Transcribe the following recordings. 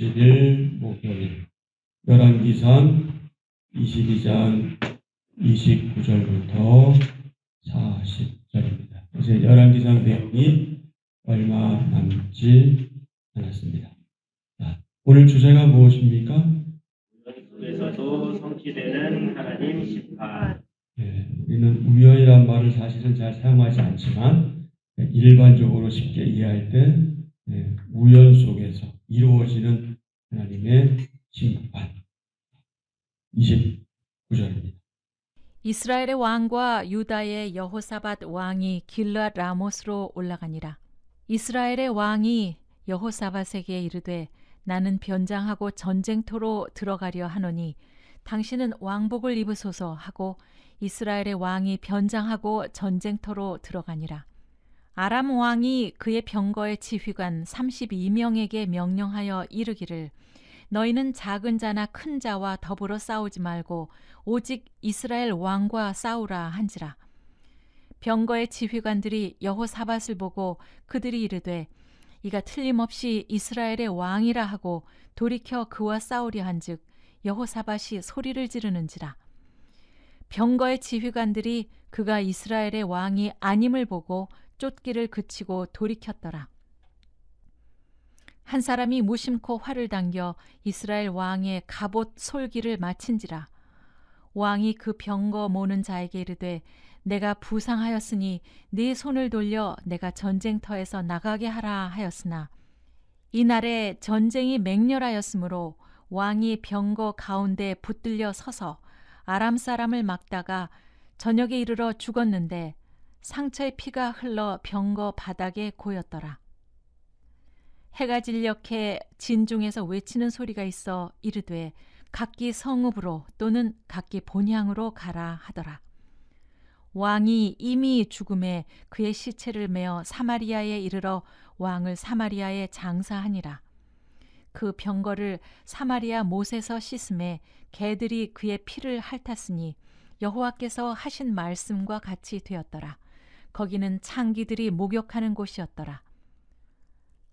30일 목요일 열왕기상 22장 29절부터 40절입니다. 이제 열왕기상 내용이 얼마 남지 않았습니다. 자, 오늘 주제가 무엇입니까? 속에서도 성취되는 하나님 심판. 우리는 우연이란 말을 사실은 잘 사용하지 않지만 일반적으로 쉽게 이해할 때 우연 속에서 이루어지는 하나님의 심판. 29절입니다. 이스라엘의 왕과 유다의 여호사밧 왕이 길르앗 라못으로 올라가니라. 이스라엘의 왕이 여호사밧에게 이르되 나는 변장하고 전쟁터로 들어가려 하노니 당신은 왕복을 입으소서 하고 이스라엘의 왕이 변장하고 전쟁터로 들어가니라. 아람 왕이 그의 병거의 지휘관 32명에게 명령하여 이르기를 너희는 작은 자나 큰 자와 더불어 싸우지 말고 오직 이스라엘 왕과 싸우라 한지라. 병거의 지휘관들이 여호사밧을 보고 그들이 이르되 이가 틀림없이 이스라엘의 왕이라 하고 돌이켜 그와 싸우려 한즉 여호사밧이 소리를 지르는지라. 병거의 지휘관들이 그가 이스라엘의 왕이 아님을 보고 쫓기를 그치고 돌이켰더라. 한 사람이 무심코 활을 당겨 이스라엘 왕의 갑옷 솔기를 마친지라. 왕이 그 병거 모는 자에게 이르되 내가 부상하였으니 네 손을 돌려 내가 전쟁터에서 나가게 하라 하였으나 이날에 전쟁이 맹렬하였으므로 왕이 병거 가운데 붙들려 서서 아람 사람을 막다가 저녁에 이르러 죽었는데 상처의 피가 흘러 병거 바닥에 고였더라. 해가 진녘에 진중에서 외치는 소리가 있어 이르되 각기 성읍으로 또는 각기 본향으로 가라 하더라. 왕이 이미 죽음에 그의 시체를 메어 사마리아에 이르러 왕을 사마리아에 장사하니라. 그 병거를 사마리아 못에서 씻음에 개들이 그의 피를 핥았으니 여호와께서 하신 말씀과 같이 되었더라. 거기는 창기들이 목욕하는 곳이었더라.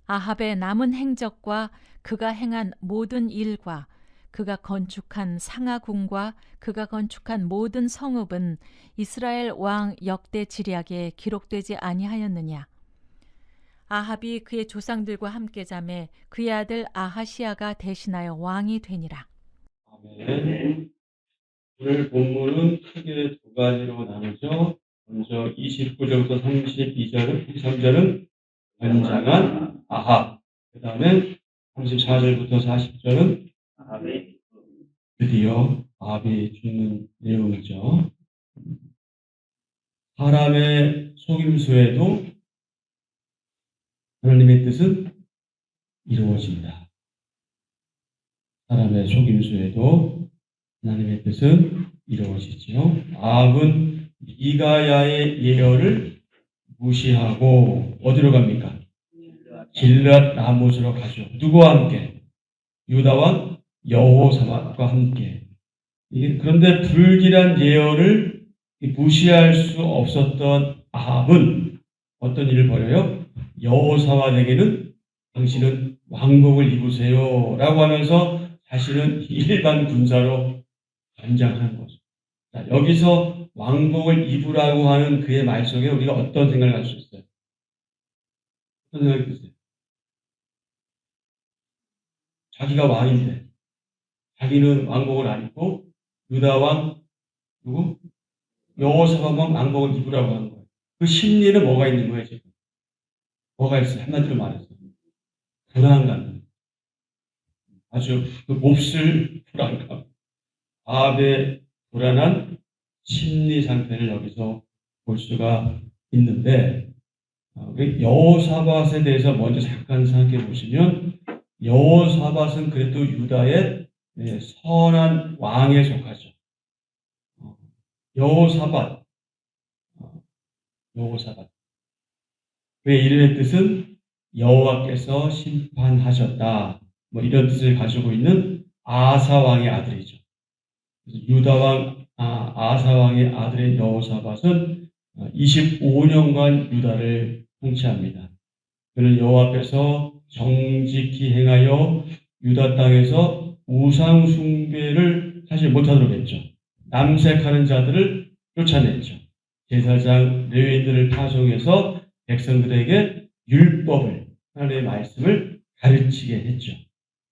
아합의 남은 행적과 그가 행한 모든 일과 그가 건축한 상하궁과 그가 건축한 모든 성읍은 이스라엘 왕 역대 지략에 기록되지 아니하였느냐. 아합이 그의 조상들과 함께 자매 그의 아들 아하시야가 대신하여 왕이 되니라. 아멘. 오늘 본문은 크게 두 가지로 나누죠. 먼저 29절부터 33절은 변장한 아합, 그 다음에 34절부터 40절은 드디어 아합이 죽는 내용이죠. 사람의 속임수에도 하나님의 뜻은 이루어진다. 사람의 속임수에도 하나님의 뜻은 이루어지죠. 아합은 미가야의 예언을 무시하고 어디로 갑니까? 길르앗 라못으로 가죠. 누구와 함께? 유다왕 여호사밧과 함께. 그런데 불길한 예언을 무시할 수 없었던 아합은 어떤 일을 벌여요? 여호사밧에게는 당신은 왕복을 입으세요 라고 하면서 자신은 일반 군사로 변장하는 거죠. 자, 여기서 왕복을 입으라고 하는 그의 말 속에 우리가 어떤 생각을 할 수 있어요? 어떤 생각이 드세요? 자기가 왕인데 자기는 왕복을 안 입고 유다왕 누구? 여호사밧만 왕복을 입으라고 하는 거예요. 그 심리는 뭐가 있는 거예요 지금? 뭐가 있어요? 한마디로 말해서 불안감. 아주 그 몹쓸 불안감. 아합의 불안한 심리 상태를 여기서 볼 수가 있는데 여호사밧에 대해서 먼저 잠깐 생각해 보시면 여호사밧은 그래도 유다의 선한 왕에 속하죠. 여호사밧. 그의 이름의 뜻은 여호와께서 심판하셨다. 이런 뜻을 가지고 있는 아사 왕의 아들이죠. 유다 왕 아사 왕의 아들인 여호사밧은 25년간 유다를 통치합니다. 그는 여호와 앞에서 정직히 행하여 유다 땅에서 우상 숭배를 사실 못하도록 했죠. 남색하는 자들을 쫓아냈죠. 제사장 레위인들을 파송해서 백성들에게 율법을, 하나님의 말씀을 가르치게 했죠.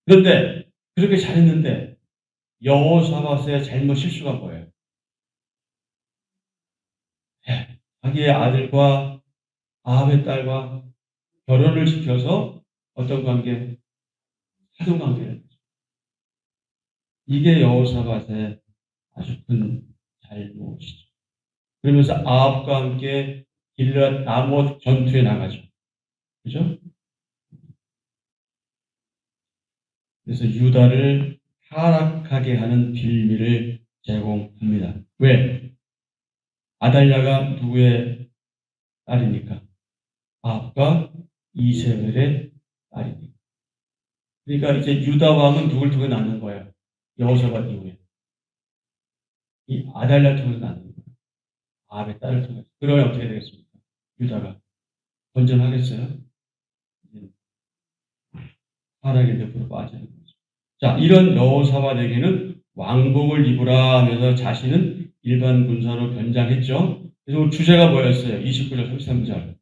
그런데 그렇게 잘했는데 여호사밧의 잘못 실수가 뭐예요? 자기의 아들과 아합의 딸과 결혼을 시켜서 어떤 관계? 사돈 관계를. 이게 여호사밧의 아주 큰 잘못이죠. 그러면서 아합과 함께 길앗 라못 전투에 나가죠. 그죠? 그래서 유다를 타락하게 하는 빌미를 제공합니다. 왜? 아달랴가 누구의 딸이니까? 아합과 이세벨의 딸이니까. 그러니까 이제 유다 왕은 누굴 통해 낳는 거예요? 여호사밧 이후에. 이 아달랴 통해서 낳는 거예요. 아합의 딸을 통해서. 그러면 어떻게 되겠습니까? 유다가 건전하겠어요? 타락의 늪으로 빠지는 거죠. 자, 이런 여호사밧에게는 왕복을 입으라 하면서 자신은 일반 군사로 변장했죠. 그래서 주제가 뭐였어요? 29절, 33절.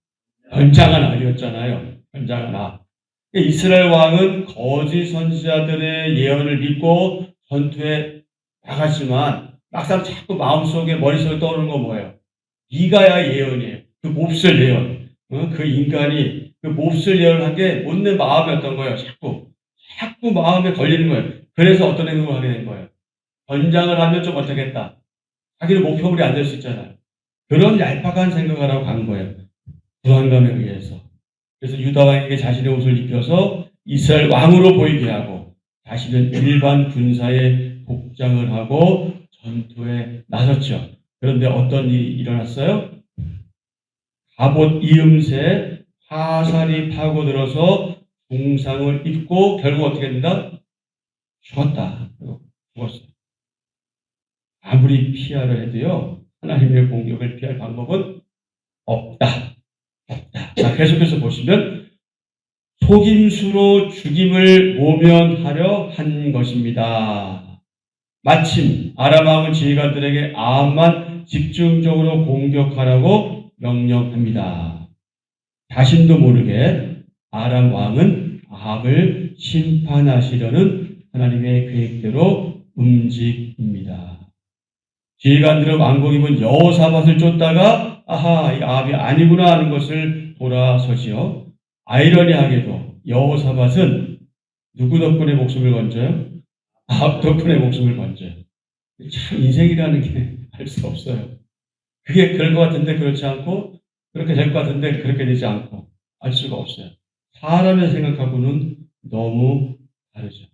변장한 아니었잖아요. 변장한 아. 이스라엘 왕은 거짓 선지자들의 예언을 믿고 전투에 나갔지만 막상 자꾸 마음속에 머릿속에 떠오르는 건 뭐예요? 이가야 예언이에요. 그 몹쓸 예언. 그 인간이 그 몹쓸 예언을 한 게 못내 마음이었던 거예요. 자꾸 마음에 걸리는 거예요. 그래서 어떤 행동을 하게 된 거예요. 변장을 하면 좀 어떻겠다. 자기는 목표물이 안 될 수 있잖아요. 그런 얄팍한 생각을 하고 간 거예요. 불안감에 의해서. 그래서 유다 왕에게 자신의 옷을 입혀서 이스라엘 왕으로 보이게 하고 자신은 일반 군사의 복장을 하고 전투에 나섰죠. 그런데 어떤 일이 일어났어요? 갑옷 이음새 화살이 파고들어서 중상을 입고 결국 어떻게 된다? 죽었다. 죽었어요. 아무리 피하려 해도요. 하나님의 공격을 피할 방법은 없다. 자, 계속해서 보시면 속임수로 죽임을 모면하려 한 것입니다. 마침 아람 왕은 지휘관들에게 아합만 집중적으로 공격하라고 명령합니다. 자신도 모르게 아람 왕은 아합을 심판하시려는 하나님의 계획대로 움직입니다. 지휘관들은 왕복 입은 여호사밧을 쫓다가 아하, 이 아합이 아니구나 하는 것을 돌아서지요. 아이러니하게도 여호사밧은 누구 덕분에 목숨을 건져요? 아합 덕분에 목숨을 건져요. 참 인생이라는 게 알 수 없어요. 그게 그럴 것 같은데 그렇지 않고 그렇게 될 것 같은데 그렇게 되지 않고 알 수가 없어요. 사람의 생각하고는 너무 다르죠.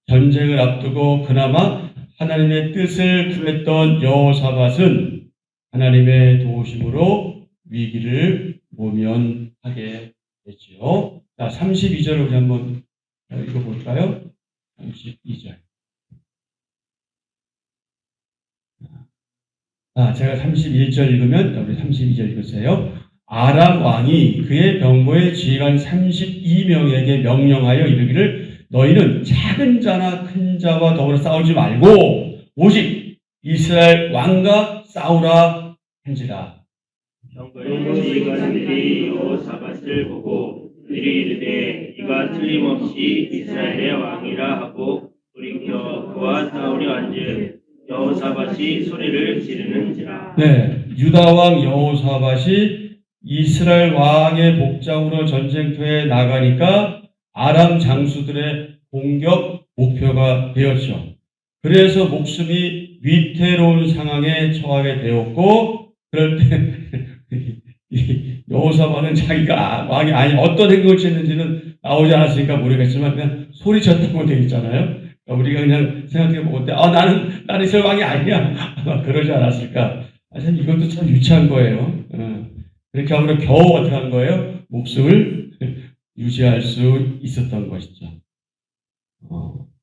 전쟁을 앞두고 그나마 하나님의 뜻을 구했던 여호사밧은 하나님의 도우심으로 위기를 모면하게 됐지요. 자, 32절을 우리 한번 읽어볼까요? 32절. 제가 31절 읽으면 우리 32절 읽으세요. 아람 왕이 그의 병거의 지휘관 32명에게 명령하여 이르기를 너희는 작은 자나 큰 자와 더불어 싸우지 말고 오직 이스라엘 왕과 싸우라 한지라. 병거의 지휘관들이 여호사밧을 보고 그들이 이르되 이가 틀림없이 이스라엘의 왕이라 하고 돌이켜 그와 싸우려 한즉 여호사밧이 소리를 지르는지라. 네, 유다 왕 여호사밧이 이스라엘 왕의 복장으로 전쟁터에 나가니까 아람 장수들의 공격 목표가 되었죠. 그래서 목숨이 위태로운 상황에 처하게 되었고, 그럴 때 여호사밧은 자기가 왕이 아니 어떤 행동을 취했는지는 나오지 않았으니까 모르겠지만 그냥 소리쳤다고 되어 있잖아요. 우리가 그냥 생각해 보고 때 나는 이스라엘 왕이 아니야. 아마 그러지 않았을까. 참 이것도 참 유치한 거예요. 그렇게 하면 겨우 어떻게 한 거예요? 목숨을 유지할 수 있었던 것이죠.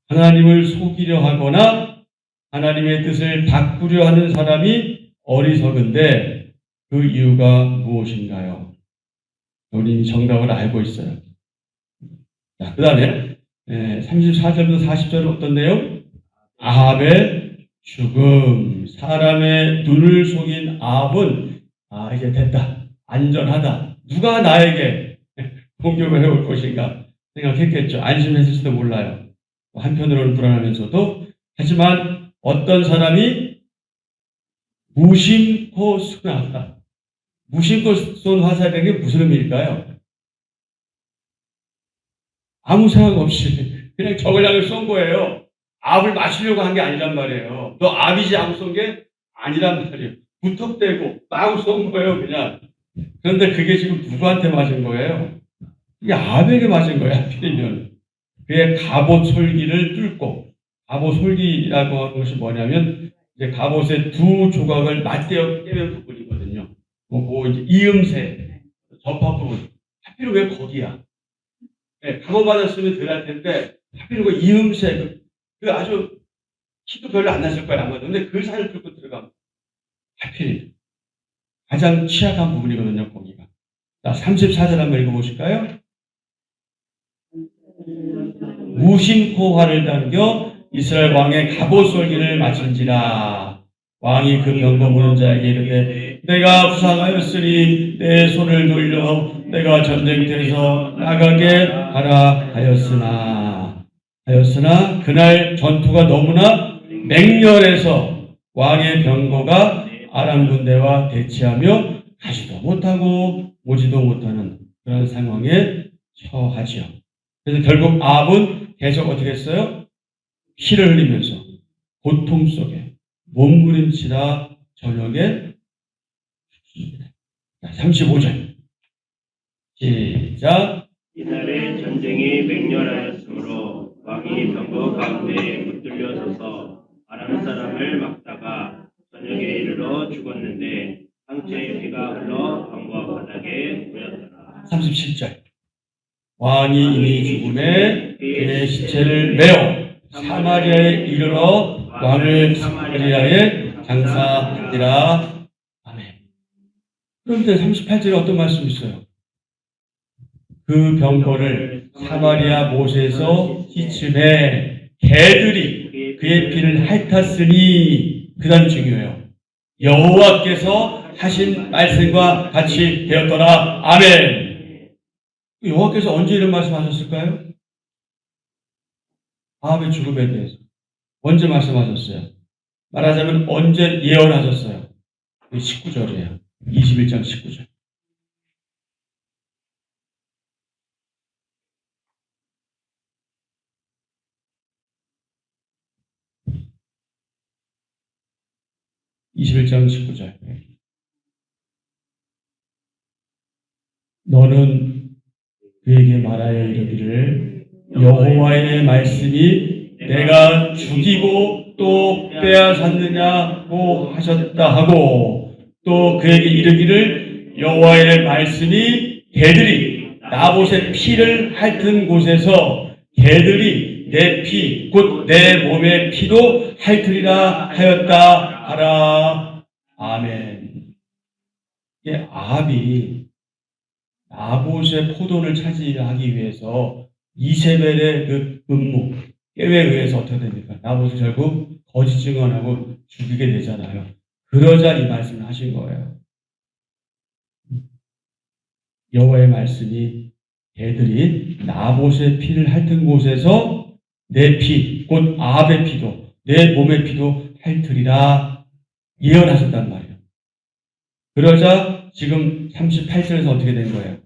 하나님을 속이려 하거나 하나님의 뜻을 바꾸려 하는 사람이 어리석은데 그 이유가 무엇인가요? 우리는 정답을 알고 있어요. 자, 그 다음에 34절부터 40절은 어떤 내용? 아합의 죽음. 사람의 눈을 속인 아합은 이제 됐다. 안전하다. 누가 나에게 공격을 해올 것인가 생각했겠죠. 안심했을지도 몰라요. 한편으로는 불안하면서도. 하지만 어떤 사람이 무심코 쏜 무심코 쏜 화살이라는 게 무슨 의미일까요? 아무 생각 없이 그냥 적을 향해 쏜 거예요. 압을 맞추려고 한 게 아니란 말이에요. 너 압이지 하고 쏜 게 아니란 말이에요. 무턱대고 마구 쏜 거예요, 그냥. 그런데 그게 지금 누구한테 맞은 거예요? 이게 압에게 맞은 거야, 하필이면. 그의 갑옷 솔기를 뚫고, 갑옷 솔기라고 하는 것이 뭐냐면, 이제 갑옷의 두 조각을 맞대어 깨면 부분이거든요. 뭐 이제 이음새, 접합 부분. 하필 왜 거기야? 네, 갑옷 맞았으면 덜 할 텐데, 하필 그 이음새, 그 아주 키도 별로 안 났을 거야, 아마도. 근데 그 살을 뚫고 들어가면, 하필 가장 취약한 부분이거든요, 거기가. 자, 34절 한번 읽어보실까요? 무심코 활을 당겨 이스라엘 왕의 갑옷 솔기를 마친지라. 왕이 그 병거 보는 자에게 이르되 내가 부상하였으니 내 손을 돌려 내가 전쟁터에서 나가게 하라 하였으나 그날 전투가 너무나 맹렬해서 왕의 병거가 아람 군대와 대치하며 가지도 못하고 오지도 못하는 그런 상황에 처하지요. 그래서 결국 아합은 계속 어떻게 했어요? 피를 흘리면서 고통 속에 몸부림치다 저녁에 죽습니다. 35절 시작. 이날에 전쟁이 맹렬하였으므로 왕이 병거 가운데 붙들려 서서 아람 사람을 막다가 저녁에 이르러 죽었는데 상처의 피가 흘러 방과 바닥에 보였더라. 37절 왕이 이미 죽음에 그의 시체를 메어 사마리아에 이르러 왕을 사마리아에 장사하니라. 아멘. 그런데 38절에 어떤 말씀이 있어요? 그 병거를 사마리아 못에서 시침해 개들이 그의 피를 핥았으니, 그 다음 중요해요. 여호와께서 하신 말씀과 같이 되었더라. 아멘. 여호와께서 언제 이런 말씀하셨을까요? 아합의 죽음에 대해서 언제 말씀하셨어요? 말하자면 언제 예언하셨어요? 19절이에요. 21장 19절. (21장 19절) 너는 그에게 말하여 이르기를 여호와의 말씀이 내가 죽이고 또 빼앗았느냐고 하셨다 하고, 또 그에게 이르기를 여호와의 말씀이 개들이 나봇의 피를 핥은 곳에서 개들이 내 피 곧 내 몸의 피도 핥으리라 하였다 하라. 아멘. 이게 아합이 나봇의 포도를 차지하기 위해서 이세벨의 그 음모, 깨에 의해서 어떻게 됩니까? 나봇을 결국 거짓 증언하고 죽이게 되잖아요. 그러자 이 말씀을 하신 거예요. 여호와의 말씀이 개들이 나봇의 피를 핥은 곳에서 내 피, 곧 아합의 피도, 내 몸의 피도 핥으리라 예언하셨단 말이에요. 그러자 지금 38절에서 어떻게 된 거예요?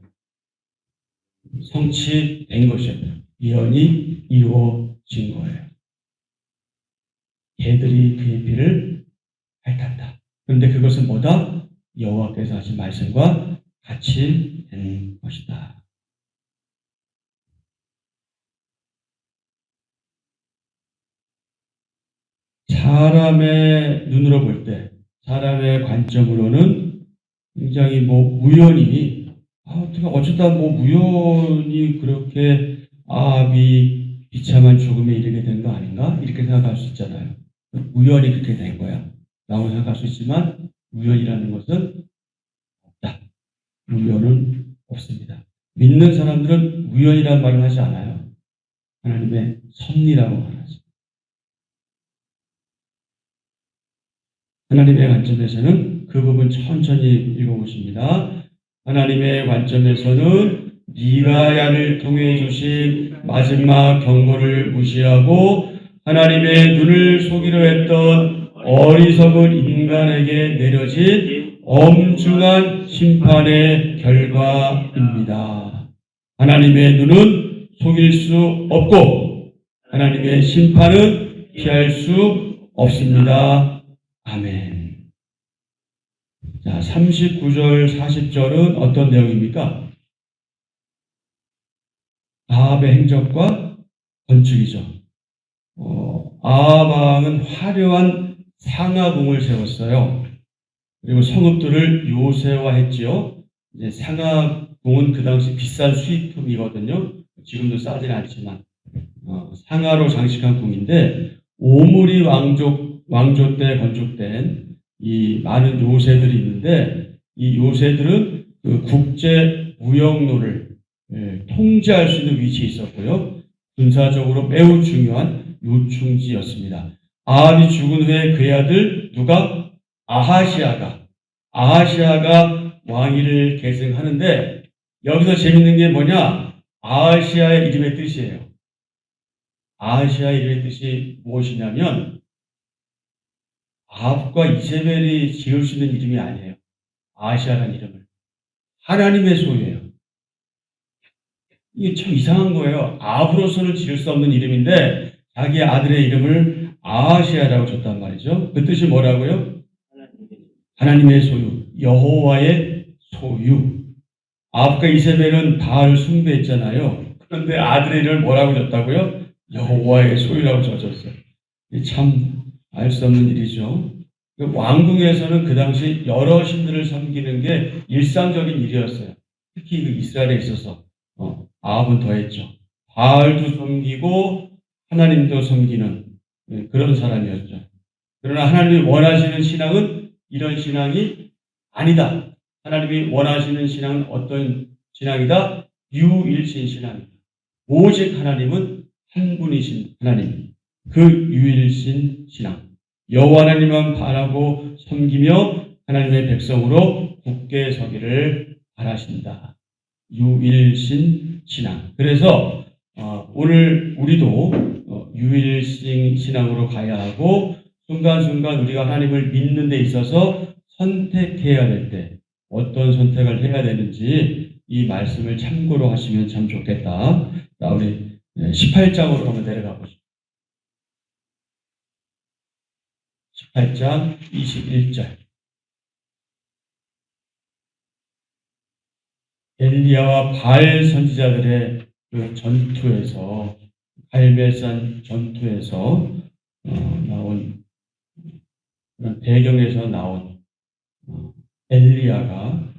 성취된 것이에요. 예언이 이루어진 거예요. 개들이 그의 피를 핥았다. 그런데 그것은 뭐다? 여호와께서 하신 말씀과 같이 된 것이다. 사람의 눈으로 볼 때, 사람의 관점으로는 굉장히 우연히, 어떻게 어쩌다 우연히 그렇게 아합이 비참한 죽음에 이르게 된 거 아닌가? 이렇게 생각할 수 있잖아요. 우연히 그렇게 된 거야 라고 생각할 수 있지만, 우연이라는 것은 없다. 우연은 없습니다. 믿는 사람들은 우연이라는 말을 하지 않아요. 하나님의 섭리라고 말하죠. 하나님의 관점에서는 그 부분 천천히 읽어보십니다. 하나님의 관점에서는 미가야를 통해 주신 마지막 경고를 무시하고 하나님의 눈을 속이려 했던 어리석은 인간에게 내려진 엄중한 심판의 결과입니다. 하나님의 눈은 속일 수 없고 하나님의 심판은 피할 수 없습니다. 아멘. 자, 39절, 40절은 어떤 내용입니까? 아합의 행적과 건축이죠. 아합 왕은 화려한 상하궁을 세웠어요. 그리고 성읍들을 요새화했지요. 이제 상하궁은 그 당시 비싼 수입품이거든요. 지금도 싸진 않지만 상하로 장식한 궁인데 오므리 왕조 때 건축된 이 많은 요새들이 있는데 이 요새들은 그 국제 무역로를 통제할 수 있는 위치에 있었고요. 군사적으로 매우 중요한 요충지였습니다. 아합이 죽은 후에 그의 아들 누가? 아하시아가 왕위를 계승하는데 여기서 재밌는 게 뭐냐? 아하시아의 이름의 뜻이에요. 아하시아의 이름의 뜻이 무엇이냐면 아합과 이세벨이 지을 수 있는 이름이 아니에요. 아하시아라는 이름을. 하나님의 소유예요. 이게 참 이상한 거예요. 아합으로서는 지을 수 없는 이름인데 자기 아들의 이름을 아하시아라고 줬단 말이죠. 그 뜻이 뭐라고요? 하나님의 소유, 여호와의 소유. 아합과 이세벨은 바알 숭배했잖아요. 그런데 아들의 이름을 뭐라고 줬다고요? 여호와의 소유라고 줬어요. 참 알 수 없는 일이죠. 왕궁에서는 그 당시 여러 신들을 섬기는 게 일상적인 일이었어요. 특히 그 이스라엘에 있어서 아합은 더했죠. 바알도 섬기고 하나님도 섬기는 그런 사람이었죠. 그러나 하나님이 원하시는 신앙은 이런 신앙이 아니다. 하나님이 원하시는 신앙은 어떤 신앙이다? 유일신 신앙이다. 오직 하나님은 한 분이신 하나님. 그 유일신 신앙. 여호와 하나님만 바라고 섬기며 하나님의 백성으로 굳게 서기를 바라신다. 유일신 신앙. 그래서 오늘 우리도 유일신 신앙으로 가야 하고 순간순간 우리가 하나님을 믿는 데 있어서 선택해야 될 때 어떤 선택을 해야 되는지 이 말씀을 참고로 하시면 참 좋겠다. 자, 우리 18장으로 한번 내려가 보시죠. 18장 21절. 엘리야와 바알 선지자들의 그 전투에서 갈멜산 전투에서 나온 그런 배경에서 나온 엘리야가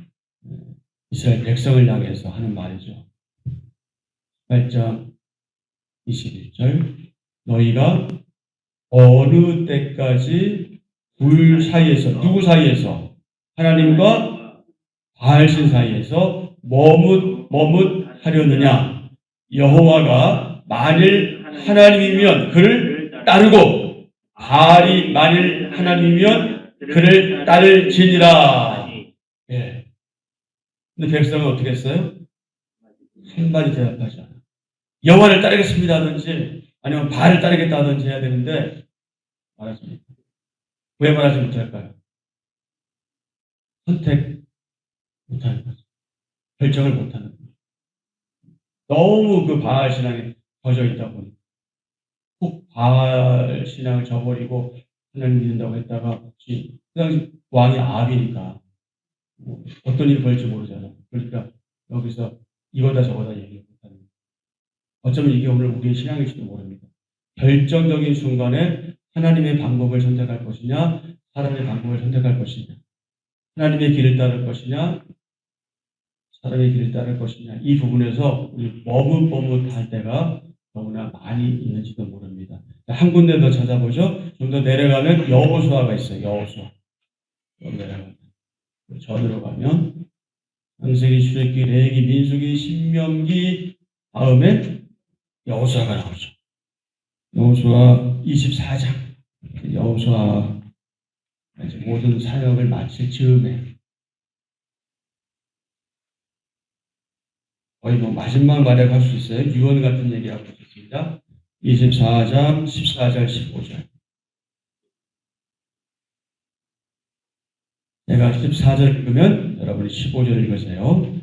이스라엘 백성을 향해서 하는 말이죠. 18장 21절. 너희가 어느 때까지 둘 사이에서 누구 사이에서 하나님과 바알신 사이에서 머뭇하려느냐? 여호와가 만일 하나님이면 그를 따르고 바알이 만일 하나님이면 그를 따를지니라. 예. 근데 백성은 어떻게 했어요? 한마디 대답하지 않아요. 여호와를 따르겠습니다 하든지 아니면 바알을 따르겠다 하든지 해야 되는데 말하지 못해요. 왜 말하지 못할까요? 선택 못하는 거죠. 결정을 못하는 거죠. 너무 그 바알 신앙에 젖어 있다 보니 꼭 바알 신앙을 저버리고 하나님 믿는다고 했다가 혹시 그 당시 왕이 아합이니까 어떤 일이 벌일지 모르잖아요. 그러니까 여기서 이거다 저거다 얘기 못하는 거예요. 어쩌면 이게 오늘 우리의 신앙일지도 모릅니다. 결정적인 순간에 하나님의 방법을 선택할 것이냐 사람의 방법을 선택할 것이냐 하나님의 길을 따를 것이냐 사람의 길을 따를 것이냐 이 부분에서 우리 머뭇할 때가 너무나 많이 있는지도 모릅니다. 한 군데 더 찾아보죠. 좀 더 내려가면 여호수아가 있어요. 여호수아. 여기 내려가면 전으로 가면 창세기, 출애굽기, 레위기, 민수기, 신명기 다음에 여호수아가 나오죠. 여호수아 24장. 여호수아 모든 사역을 마칠 즈음에 거의 뭐 마지막 말이라고 할 수 있어요. 유언 같은 얘기하고 있습니다. 24장 14절 15절. 제가 14절 읽으면 여러분이 15절 읽으세요.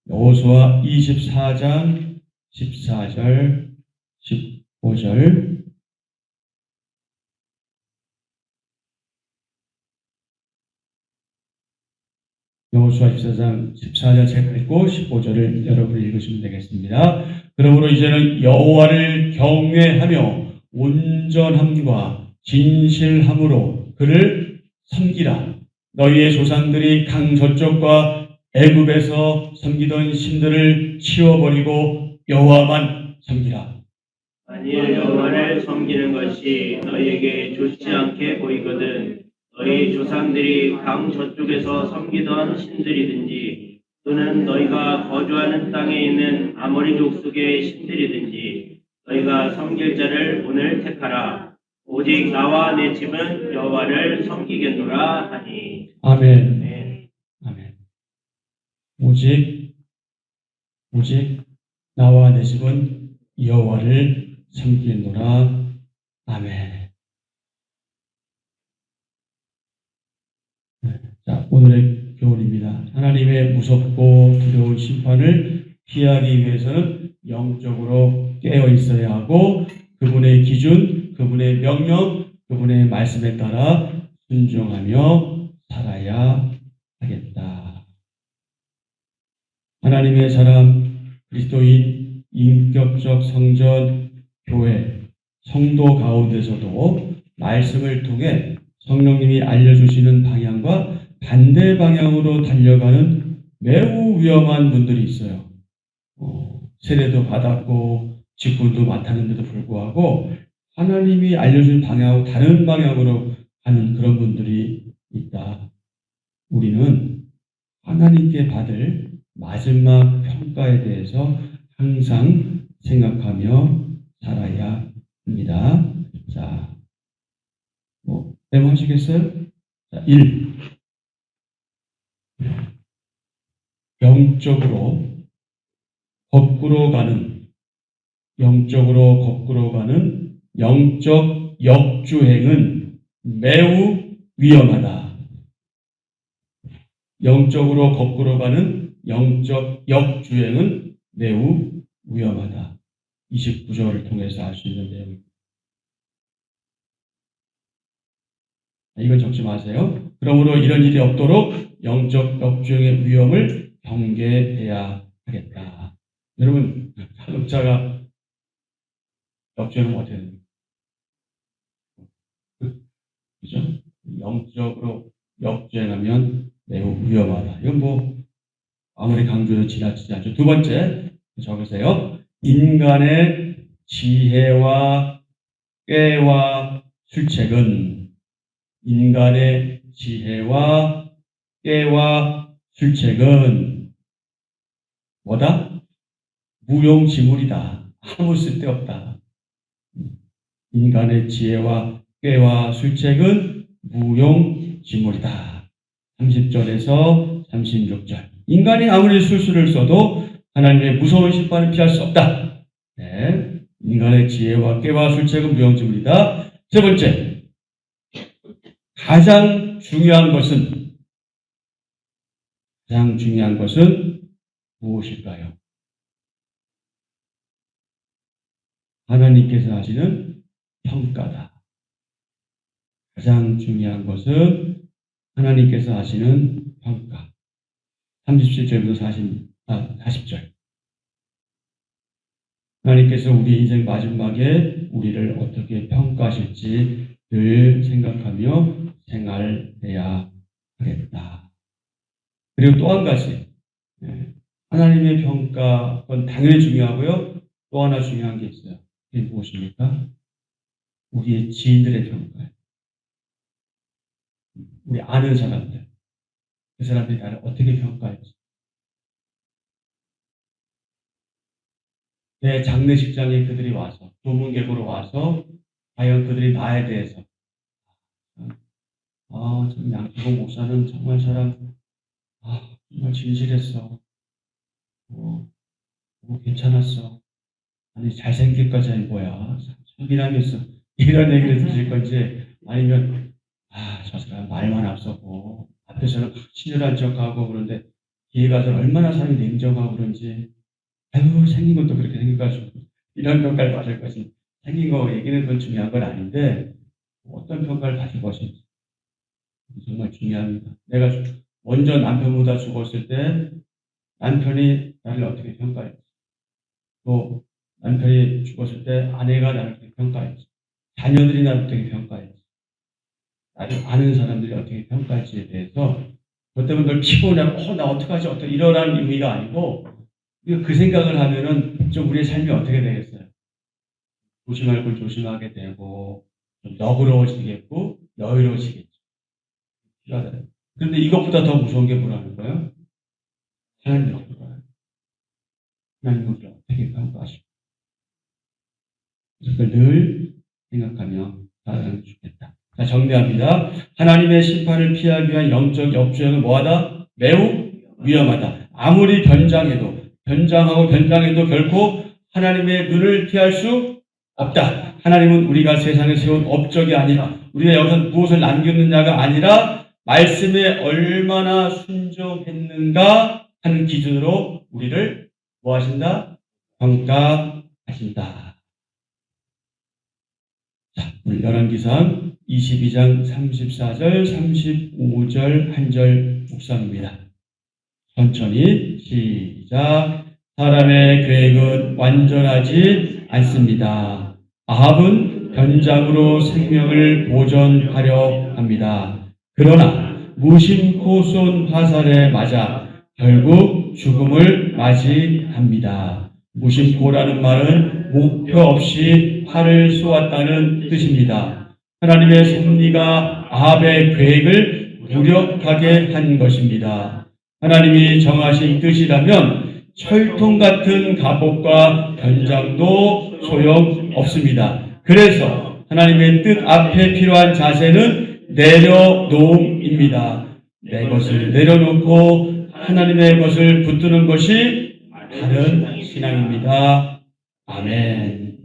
여호수아 24장 14절 15절. 여호수아 24장 14절 제가 읽고 15절을 여러분이 읽으시면 되겠습니다. 그러므로 이제는 여호와를 경외하며 온전함과 진실함으로 그를 섬기라. 너희의 조상들이 강 저쪽과 애굽에서 섬기던 신들을 치워버리고 여호와만 섬기라. 만일 여호와를 섬기는 것이 너희에게 좋지 않게 보이거든 너희 조상들이 강 저쪽에서 섬기던 신들이든지 또는 너희가 거주하는 땅에 있는 아모리 족속의 신들이든지 너희가 섬길 자를 오늘 택하라. 오직 나와 내 집은 여호와를 섬기겠노라 하니. 아멘. 네. 아멘. 오직 나와 내 집은 여호와를 섬기노라. 아멘. 자, 오늘의 교훈입니다. 하나님의 무섭고 두려운 심판을 피하기 위해서는 영적으로 깨어 있어야 하고 그분의 기준, 그분의 명령, 그분의 말씀에 따라 순종하며 살아야 하겠다. 하나님의 사람, 그리스도인, 인격적 성전, 교회, 성도 가운데서도 말씀을 통해 성령님이 알려주시는 방향과 반대 방향으로 달려가는 매우 위험한 분들이 있어요. 세례도 받았고 직분도 맡았는데도 불구하고 하나님이 알려준 방향하고 다른 방향으로 가는 그런 분들이 있다. 우리는 하나님께 받을 마지막 평가에 대해서 항상 생각하며 살아야 합니다. 자, 메모하시겠어요? 자, 1. 영적으로 거꾸로 가는 영적 역주행은 매우 위험하다. 영적으로 거꾸로 가는 영적 역주행은 매우 위험하다. 29절을 통해서 알 수 있는 내용입니다. 이건 적지 마세요. 그러므로 이런 일이 없도록 영적 역주행의 위험을 경계해야 하겠다. 여러분, 자동차가 역주행은 어떻게 됩니까? 그죠? 영적으로 역주행하면 매우 위험하다. 이건 뭐 아무리 강조해도 지나치지 않죠. 두 번째, 적으세요. 인간의 지혜와 꾀와 술책은 뭐다? 무용지물이다. 아무 쓸데없다. 인간의 지혜와 꾀와 술책은 무용지물이다. 30절에서 36절. 인간이 아무리 술수를 써도 하나님의 무서운 심판을 피할 수 없다. 네. 인간의 지혜와 꾀와 술책은 무용지물이다. 세 번째, 가장 중요한 것은 무엇일까요? 하나님께서 하시는 평가다. 가장 중요한 것은 하나님께서 하시는 평가. 37절부터 40절. 하나님께서 우리 인생 마지막에 우리를 어떻게 평가하실지 늘 생각하며 생활해야 하겠다. 그리고 또 한 가지, 하나님의 평가는 당연히 중요하고요. 또 하나 중요한 게 있어요. 그게 무엇입니까? 우리의 지인들의 평가예요. 우리 아는 사람들, 그 사람들이 나를 어떻게 평가할지. 내 장례식장에 그들이 와서 조문객으로 와서 과연 그들이 나에 대해서 참 양태공 목사는 정말 정말 진실했어. 괜찮았어. 아니 잘생길까지 아니 뭐야. 참이라면서 이런 얘기를 들으실 건지 아니면 저 사람 말만 앞서고 앞에서는 친절한 척하고 그런데 뒤에 가서 얼마나 사람이 냉정하고 그런지 아유 생긴 것도 그렇게 생겨가지고 이런 평가를 받을 것이 생긴 거 얘기는 그건 중요한 건 아닌데 어떤 평가를 받을 것인지 정말 중요합니다. 내가 먼저 남편보다 죽었을 때 남편이 나를 어떻게 평가했지? 또 남편이 죽었을 때 아내가 나를 어떻게 평가했지? 자녀들이 나를 어떻게 평가했지? 나를 아는 사람들이 어떻게 평가할지에 대해서 그것 때문에 널 피곤하고 나 어떡하지? 이러라는 의미가 아니고 그 생각을 하면은 좀 우리의 삶이 어떻게 되겠어요? 조심할 걸 조심하게 되고 좀 너그러워지겠고 여유로워지겠죠. 필요하다. 그런데 이것보다 더 무서운 게 뭐라는 거예요? 하나님 옆으로 하나님 우리를 어떻게 평가하실까? 그걸 늘 생각하며 살아가면 좋겠다. 자, 정리합니다. 하나님의 심판을 피하기 위한 영적 역주행은 뭐하다? 매우 위험하다. 아무리 변장해도 결코 하나님의 눈을 피할 수 없다. 하나님은 우리가 세상에 세운 업적이 아니라 우리가 여기서 무엇을 남겼느냐가 아니라 말씀에 얼마나 순종했는가 하는 기준으로 우리를 뭐 하신다? 평가하신다. 자, 오늘 열왕기상 22장 34절, 35절 한 절 묵상입니다. 천천히 시작. 사람의 계획은 완전하지 않습니다. 아합은 변장으로 생명을 보존하려 합니다. 그러나 무심코 쏜 화살에 맞아 결국 죽음을 맞이합니다. 무심코라는 말은 목표 없이 활을 쏘았다는 뜻입니다. 하나님의 섭리가 아합의 계획을 무력하게 한 것입니다. 하나님이 정하신 뜻이라면 철통 같은 갑옷과 변장도 소용없습니다. 그래서 하나님의 뜻 앞에 필요한 자세는 내려놓음입니다. 내 것을 내려놓고 하나님의 것을 붙드는 것이 바른 신앙입니다. 아멘.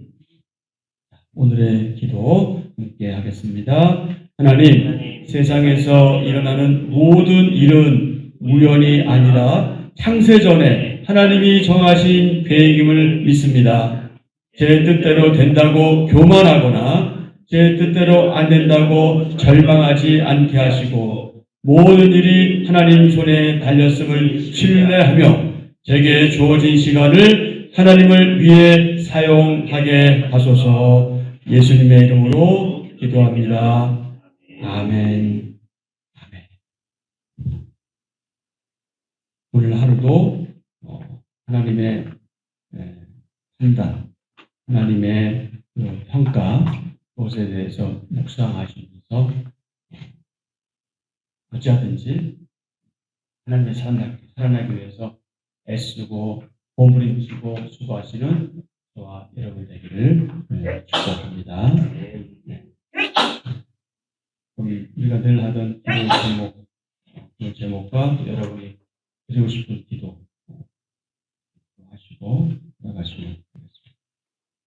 오늘의 기도 함께 하겠습니다. 하나님, 세상에서 일어나는 모든 일은 우연이 아니라 창세전에 하나님이 정하신 계획임을 믿습니다. 제 뜻대로 된다고 교만하거나 제 뜻대로 안 된다고 절망하지 않게 하시고 모든 일이 하나님 손에 달렸음을 신뢰하며 제게 주어진 시간을 하나님을 위해 사용하게 하소서. 예수님의 이름으로 기도합니다. 아멘. 오늘 하루도 하나님의 판단, 하나님의 평가, 그것에 대해서 묵상하시면서 어찌하든지 하나님의 살아나기 위해서 애쓰고 몸부림치고 수고하시는 저와 여러분 되기를 축복합니다. 우리가 늘 하던 기도 제목과 여러분이 드리고 싶은